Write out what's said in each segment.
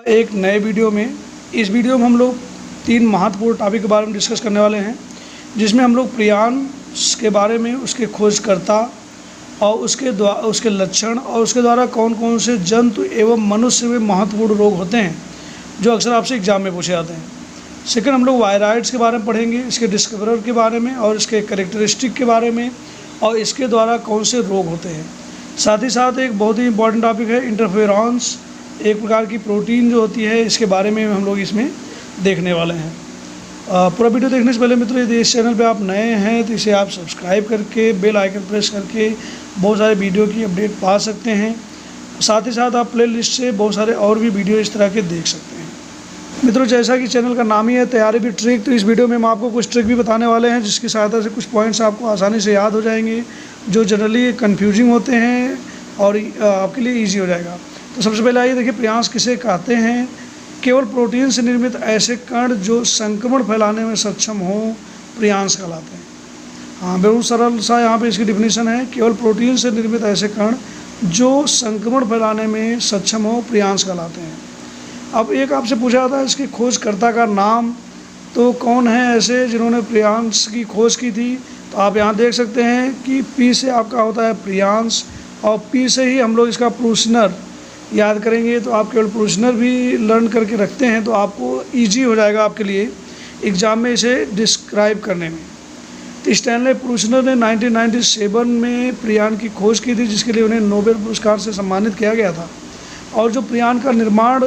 एक नए वीडियो में। इस वीडियो में हम लोग 3 महत्वपूर्ण टॉपिक के बारे में डिस्कस करने वाले हैं, जिसमें हम लोग प्रियांस के बारे में, उसके खोजकर्ता और उसके लक्षण और उसके द्वारा कौन कौन से जंतु एवं मनुष्य में महत्वपूर्ण रोग होते हैं जो अक्सर आपसे एग्जाम में पूछे जाते हैं। सेकंड, हम लोग वायरॉइड्स के बारे में पढ़ेंगे, इसके डिस्कवरर के बारे में और इसके कैरेक्टरिस्टिक के बारे में और इसके द्वारा कौन से रोग होते हैं। साथ ही साथ एक बहुत ही इंपॉर्टेंट टॉपिक है इंटरफेरॉन्स, एक प्रकार की प्रोटीन जो होती है, इसके बारे में हम लोग इसमें देखने वाले हैं। पूरा वीडियो देखने से पहले मित्रों, यदि इस चैनल पे आप नए हैं तो इसे आप सब्सक्राइब करके बेल आइकन प्रेस करके बहुत सारे वीडियो की अपडेट पा सकते हैं। साथ ही साथ आप प्ले लिस्ट से बहुत सारे और भी वीडियो इस तरह के देख सकते हैं। मित्रों, जैसा कि चैनल का नाम ही है तैयारी भी ट्रिक, तो इस वीडियो में हम आपको कुछ ट्रिक भी बताने वाले हैं जिसकी सहायता से कुछ पॉइंट्स आपको आसानी से याद हो जाएंगे जो जनरली कन्फ्यूजिंग होते हैं और आपके लिए ईजी हो जाएगा। तो सबसे पहले आइए देखिए, प्रियांस किसे कहते हैं। केवल प्रोटीन से निर्मित ऐसे कण जो संक्रमण फैलाने में सक्षम हो प्रियांस कहलाते हैं। हाँ, बहुत सरल सा यहाँ पे इसकी डिफिनीशन है। केवल प्रोटीन से निर्मित ऐसे कण जो संक्रमण फैलाने में सक्षम हो प्रियांस कहलाते हैं। अब एक आपसे पूछा जाता है इसके खोजकर्ता का नाम, तो कौन है ऐसे जिन्होंने प्रियांस की खोज की थी। तो आप यहाँ देख सकते हैं कि पी से आपका होता है प्रियांस और पी से ही हम लोग इसका प्रूशनर याद करेंगे। तो आप केवल प्रूशनर भी लर्न करके रखते हैं तो आपको ईजी हो जाएगा आपके लिए एग्ज़ाम में इसे डिस्क्राइब करने में। तो स्टैनले प्रूशनर ने 1997 में प्रियान की खोज की थी, जिसके लिए उन्हें नोबेल पुरस्कार से सम्मानित किया गया था। और जो प्रियान का निर्माण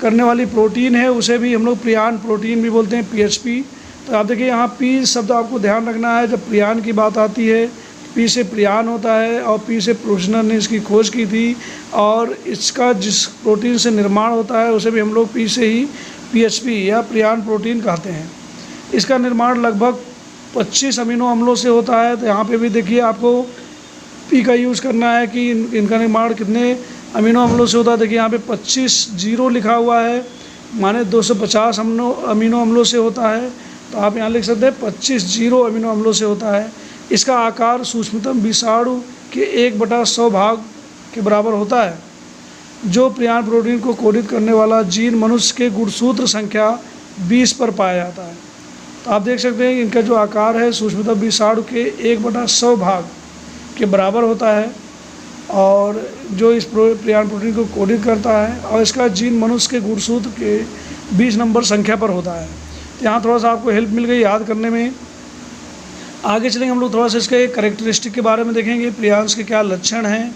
करने वाली प्रोटीन है उसे भी हम लोग प्रियान प्रोटीन भी बोलते हैं, PHP। तो आप देखिए यहाँ पी शब्द आपको ध्यान रखना है, जब प्रियान की बात आती है पी से प्रियान होता है और पी से प्रूशनर ने इसकी खोज की थी। और इसका जिस प्रोटीन से निर्माण होता है उसे भी हम लोग पी से ही PHP या प्रियान प्रोटीन कहते हैं। इसका निर्माण लगभग 25 अमीनो अम्लों से होता है। तो यहाँ पे भी देखिए आपको पी का यूज़ करना है कि इनका निर्माण कितने अमीनो अम्लों से होता है। देखिए यहाँ पे 25 जीरो लिखा हुआ है, माने 250 अमीनो अम्लों से होता है। तो आप यहाँ लिख सकते हैं 25 जीरो अमीनो अम्लों से होता है। इसका आकार सूक्ष्मतम विषाणु के 1/100 भाग के बराबर होता है। जो प्रियान प्रोटीन को कोडित करने वाला जीन मनुष्य के गुणसूत्र संख्या 20 पर पाया जाता है। तो आप देख सकते हैं इनका जो आकार है सूक्ष्मतम विषाणु के 1/100 भाग के बराबर होता है और जो इस प्रियान प्रोटीन को कोडित करता है, और इसका जीन मनुष्य के गुणसूत्र के 20 नंबर संख्या पर होता है। तो यहाँ थोड़ा सा आपको हेल्प मिल गई याद करने में। आगे चलेंगे हम लोग थोड़ा सा इसके कैरेक्टरिस्टिक के बारे में देखेंगे, प्रियांस के क्या लक्षण हैं।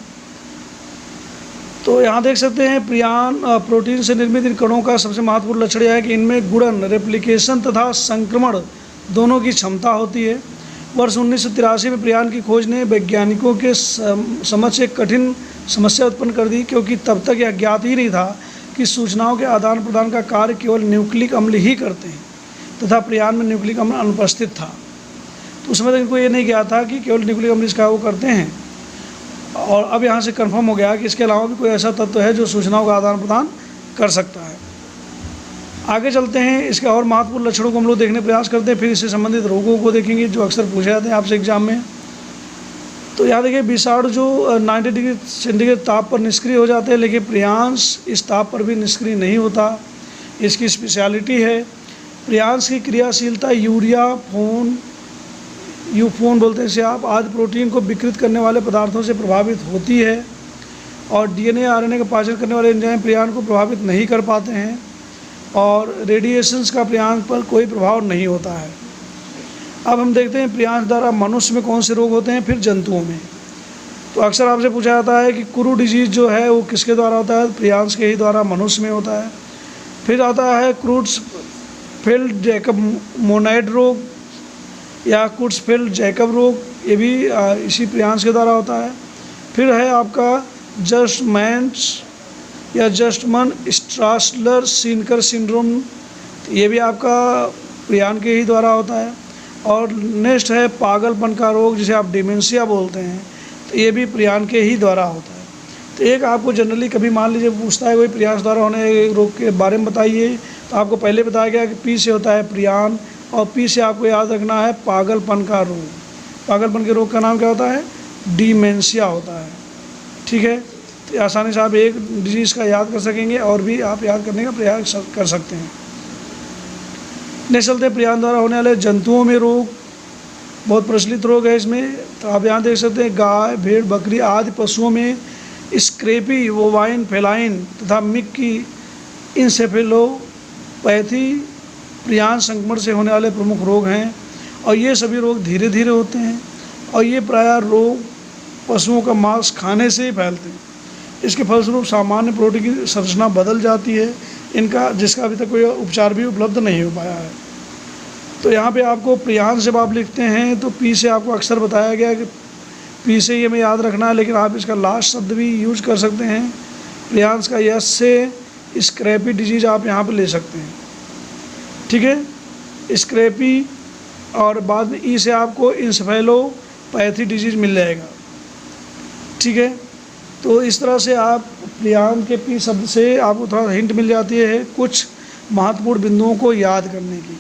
तो यहाँ देख सकते हैं प्रियान प्रोटीन से निर्मित इन कणों का सबसे महत्वपूर्ण लक्षण यह है कि इनमें गुणन, रेप्लिकेशन तथा संक्रमण दोनों की क्षमता होती है। वर्ष 1983 में प्रियान की खोज ने वैज्ञानिकों के समक्ष एक कठिन समस्या उत्पन्न कर दी, क्योंकि तब तक यह ज्ञात ही नहीं था कि सूचनाओं के आदान प्रदान का कार्य केवल न्यूक्लिक अम्ल ही करते हैं तथा प्रियान में न्यूक्लिक अम्ल अनुपस्थित था। तो उस समय तक इनको ये नहीं किया था कि केवल न्यूक्लिक अम्ल इसका वो करते हैं, और अब यहाँ से कंफर्म हो गया कि इसके अलावा भी कोई ऐसा तत्व है जो सूचनाओं का आदान प्रदान कर सकता है। आगे चलते हैं, इसके और महत्वपूर्ण लक्षणों को हम लोग देखने प्रयास करते हैं, फिर इससे संबंधित रोगों को देखेंगे जो अक्सर पूछे जाते हैं आपसे एग्जाम में। तो यहाँ देखिए विषाणु जो 90 डिग्री सेंटीग्रेड ताप पर निष्क्रिय हो जाते हैं, लेकिन प्रियांस इस ताप पर भी निष्क्रिय नहीं होता। इसकी स्पेशलिटी है प्रियांस की क्रियाशीलता यूफोन बोलते हैं इसे आप, आदि प्रोटीन को विकृत करने वाले पदार्थों से प्रभावित होती है। और DNA RNA का पाचन करने वाले एंजाइम प्रियान को प्रभावित नहीं कर पाते हैं, और रेडिएशंस का प्रियांस पर कोई प्रभाव नहीं होता है। अब हम देखते हैं प्रियांस द्वारा मनुष्य में कौन से रोग होते हैं, फिर जंतुओं में। तो अक्सर आपसे पूछा जाता है कि कुरु डिजीज़ जो है वो किसके द्वारा होता है, प्रियांस के ही द्वारा मनुष्य में होता है। फिर आता है क्रूट्सफेल्ड जैकब मोनाइड रोग या क्रूट्सफेल्ड जैकब रोग, ये भी इसी प्रियांस के द्वारा होता है। फिर है आपका जस्टमैन्स या जस्टमन स्ट्रासलर सीनकर सिंड्रोम, ये भी आपका प्रियान के ही द्वारा होता है। और नेक्स्ट है पागलपन का रोग जिसे आप डिमेंशिया बोलते हैं, तो ये भी प्रियान के ही द्वारा होता है। तो एक आपको जनरली कभी मान लीजिए पूछता है कोई प्रियांस द्वारा होने रोग के बारे में बताइए, तो आपको पहले बताया गया कि पी से होता है प्रियान और पी से आपको याद रखना है पागलपन का रोग। पागलपन के रोग का नाम क्या होता है, डिमेंशिया होता है। ठीक है, तो आसानी से आप एक डिजीज़ का याद कर सकेंगे और भी आप याद करने का प्रयास कर सकते हैं। नेक्स्ट चलते हैं प्रियान द्वारा होने वाले जंतुओं में रोग। बहुत प्रचलित रोग है इसमें, तो आप यहाँ देख सकते हैं गाय, भेड़, बकरी आदि पशुओं में स्क्रेपी, वोवाइन, फेलाइन तथा मिक्की इंसेफेलोपैथी प्रियान संक्रमण से होने वाले प्रमुख रोग हैं। और ये सभी रोग धीरे धीरे होते हैं और ये प्रायः रोग पशुओं का मांस खाने से ही फैलते हैं। इसके फलस्वरूप सामान्य प्रोटीन की संरचना बदल जाती है इनका, जिसका अभी तक कोई उपचार भी उपलब्ध नहीं हो पाया है। तो यहाँ पे आपको प्रियान जब आप लिखते हैं तो पी से आपको अक्सर बताया गया कि पी से ये हमें याद रखना है, लेकिन आप इसका लास्ट शब्द भी यूज कर सकते हैं। प्रियांस का यस से स्क्रैपी डिजीज आप यहाँ पे ले सकते हैं, ठीक है, स्क्रैपी। और बाद में ई से आपको इंसेफेलोपैथी डिजीज मिल जाएगा, ठीक है। तो इस तरह से आप प्रियान के पी शब्द से आपको थोड़ा हिंट मिल जाती है कुछ महत्वपूर्ण बिंदुओं को याद करने की।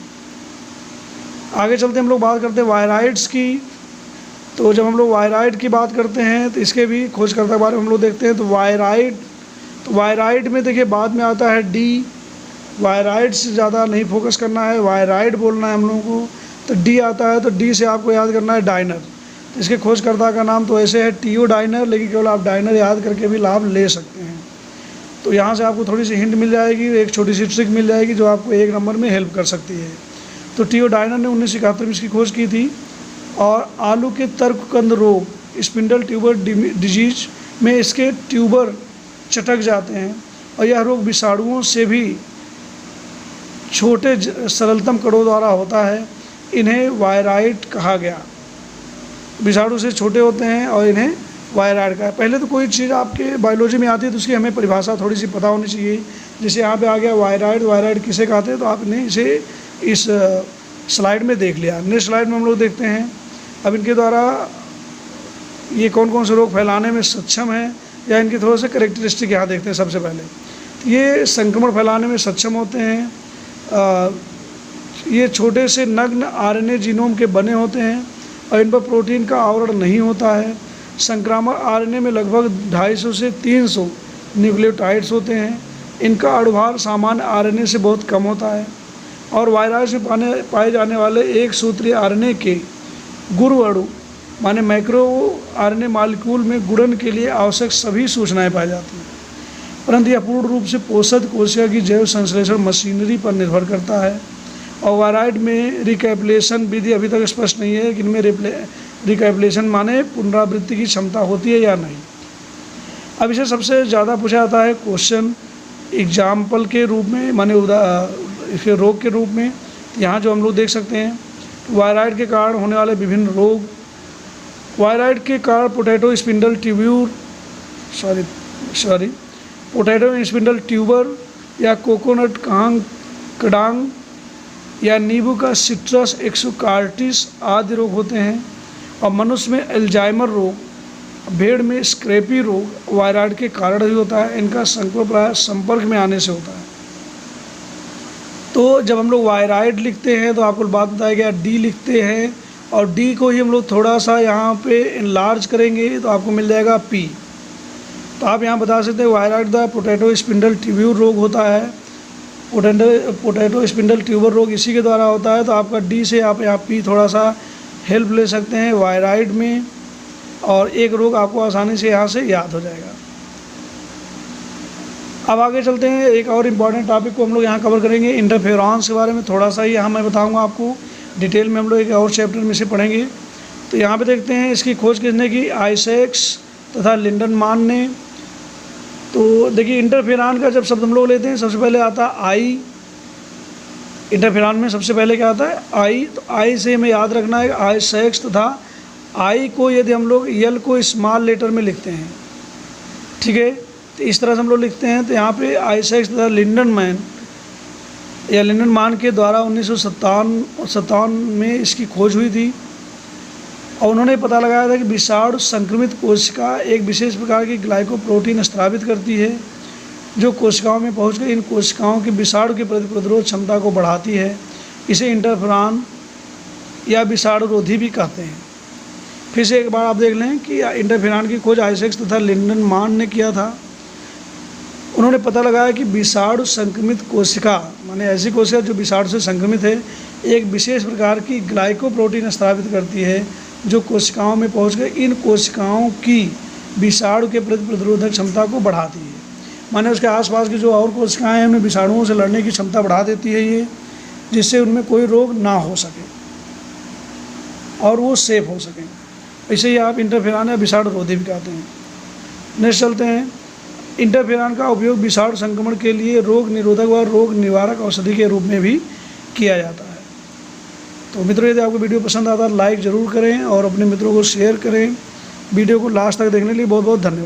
आगे चलते हम लोग बात करते हैं वायराइड्स की। तो जब हम लोग वायराइड की बात करते हैं तो इसके भी खोजकर्ता के बारे में हम लोग देखते हैं। तो वायराइड में देखिए बाद में आता है डी। वायराइड से ज़्यादा नहीं फोकस करना है, वायराइड बोलना है हम लोगों को। तो डी आता है, तो डी से आपको याद करना है डाइनर। तो इसके खोजकर्ता का नाम तो ऐसे है टीओ डाइनर, लेकिन केवल आप डाइनर याद करके भी लाभ ले सकते हैं। तो यहाँ से आपको थोड़ी सी हिंट मिल जाएगी, एक छोटी सी ट्रिक मिल जाएगी जो आपको एक नंबर में हेल्प कर सकती है। तो टीओ डाइनर ने 1971 में इसकी खोज की थी। और आलू के तर्ककंद रोग, स्पिंडल ट्यूबर डिजीज में इसके ट्यूबर चटक जाते हैं और यह रोग विषाणुओं से भी छोटे सरलतम कणों द्वारा होता है। इन्हें वायराइड कहा गया। विषाणु से छोटे होते हैं और इन्हें वायराइड कहा। पहले तो कोई चीज़ आपके बायोलॉजी में आती है तो उसकी हमें परिभाषा थोड़ी सी पता होनी चाहिए। जैसे यहाँ पे आ गया वायराइड किसे कहते हैं, तो आपने इसे इस स्लाइड में देख लिया। नेक्स्ट स्लाइड में हम लोग देखते हैं अब इनके द्वारा ये कौन कौन से रोग फैलाने में सक्षम हैं, या इनके थोड़े से करेक्टरिस्टिक यहाँ देखते हैं। सबसे पहले तो ये संक्रमण फैलाने में सक्षम होते हैं। ये छोटे से नग्न आरएनए जीनोम के बने होते हैं और इन पर प्रोटीन का आवरण नहीं होता है। संक्रामक आरएनए में लगभग 250 से 300 न्यूक्लियोटाइड्स होते हैं। इनका अणुभार सामान्य आरएनए से बहुत कम होता है। और वायरस में पाए जाने वाले एक सूत्रीय आरएनए के गुरु अणु माने मैक्रो आरएनए मॉलिक्यूल में गुणन के लिए आवश्यक सभी सूचनाएं पाई जाती हैं, परंतु यह पूर्ण रूप से पोषक कोशिका की जैव संश्लेषण मशीनरी पर निर्भर करता है। और वायराइड में रिकैपुलेशन विधि अभी तक स्पष्ट नहीं है कि इनमें रिकैपुलेशन माने पुनरावृत्ति की क्षमता होती है या नहीं। अब इसे सबसे ज़्यादा पूछा जाता है क्वेश्चन एग्जाम्पल के रूप में, माने इसके रोग के रूप में। यहाँ जो हम लोग देख सकते हैं वायराइड के कारण होने वाले विभिन्न रोग। वायराइड के कारण पोटैटो स्पिंडल ट्यूबर या कोकोनट कडांग या नींबू का सिट्रस एक्सोकार्टिस आदि रोग होते हैं। और मनुष्य में अल्जाइमर रोग, भेड़ में स्क्रैपी रोग वायराइड के कारण ही होता है। इनका संक्रमण प्रायः संपर्क में आने से होता है। तो जब हम लोग वायराइड लिखते हैं तो आपको बात बताया गया डी लिखते हैं, और डी को ही हम लोग थोड़ा सा यहाँ पे इनलार्ज करेंगे तो आपको मिल जाएगा पी। तो आप यहाँ बता सकते हैं wired the potato spindle tuber रोग होता है। पोटैटो स्पिंडल ट्यूबर रोग इसी के द्वारा होता है। तो आपका डी से आप यहाँ पी थोड़ा सा हेल्प ले सकते हैं वायराइड में, और एक रोग आपको आसानी से यहाँ से याद हो जाएगा। अब आगे चलते हैं, एक और इम्पॉर्टेंट टॉपिक को हम लोग यहाँ कवर करेंगे, इंटरफेरॉन्स के बारे में थोड़ा सा ही यहाँ मैं बताऊँगा आपको। डिटेल में हम लोग एक और चैप्टर में से पढ़ेंगे। तो यहाँ पे देखते हैं इसकी खोज किसने की, आइजैक्स तथा लिंडनमान ने। तो देखिए इंटरफेरॉन का जब शब्द हम लोग लेते हैं सबसे पहले आता है आई। इंटरफेरॉन में सबसे पहले क्या आता है, आई। तो आई से हमें याद रखना है आइजैक्स तथा आई को यदि हम लोग यल को स्मॉल लेटर में लिखते हैं, ठीक है, तो इस तरह से हम लोग लिखते हैं। तो यहाँ पे आइजैक्स तथा लिंडनमान के द्वारा 1957 में इसकी खोज हुई थी। और उन्होंने पता लगाया था कि विषाणु संक्रमित कोशिका एक विशेष प्रकार की ग्लाइकोप्रोटीन स्रावित करती है, जो कोशिकाओं में पहुंचकर इन कोशिकाओं की विषाणु के प्रति प्रतिरोध क्षमता को बढ़ाती है। इसे इंटरफेरॉन या विषाणुरोधी भी कहते हैं। फिर से एक बार आप देख लें कि इंटरफेरॉन की खोज आइजैक्स तथा लिंडनमान ने किया था। उन्होंने पता लगाया कि विषाणु संक्रमित कोशिका, माने ऐसी कोशिका जो विषाणु से संक्रमित है, एक विशेष प्रकार की ग्लाइकोप्रोटीन स्रावित करती है जो कोशिकाओं में पहुंचकर इन कोशिकाओं की विषाणु के प्रति प्रतिरोधक क्षमता को बढ़ाती है। माने उसके आसपास की जो और कोशिकाएं हैं उन्हें विषाणुओं से लड़ने की क्षमता बढ़ा देती है ये, जिससे उनमें कोई रोग ना हो सके और वो सेफ हो सकें। इसे ही आप इंटरफेरॉन या विषाणु रोधी भी कहते हैं। नेक्स्ट चलते हैं। इंटरफेरॉन का उपयोग विषाणु संक्रमण के लिए रोग निरोधक व रोग निवारक औषधि के रूप में भी किया जाता है। तो मित्रों, यदि आपको वीडियो पसंद आता है लाइक ज़रूर करें और अपने मित्रों को शेयर करें। वीडियो को लास्ट तक देखने के लिए बहुत बहुत धन्यवाद।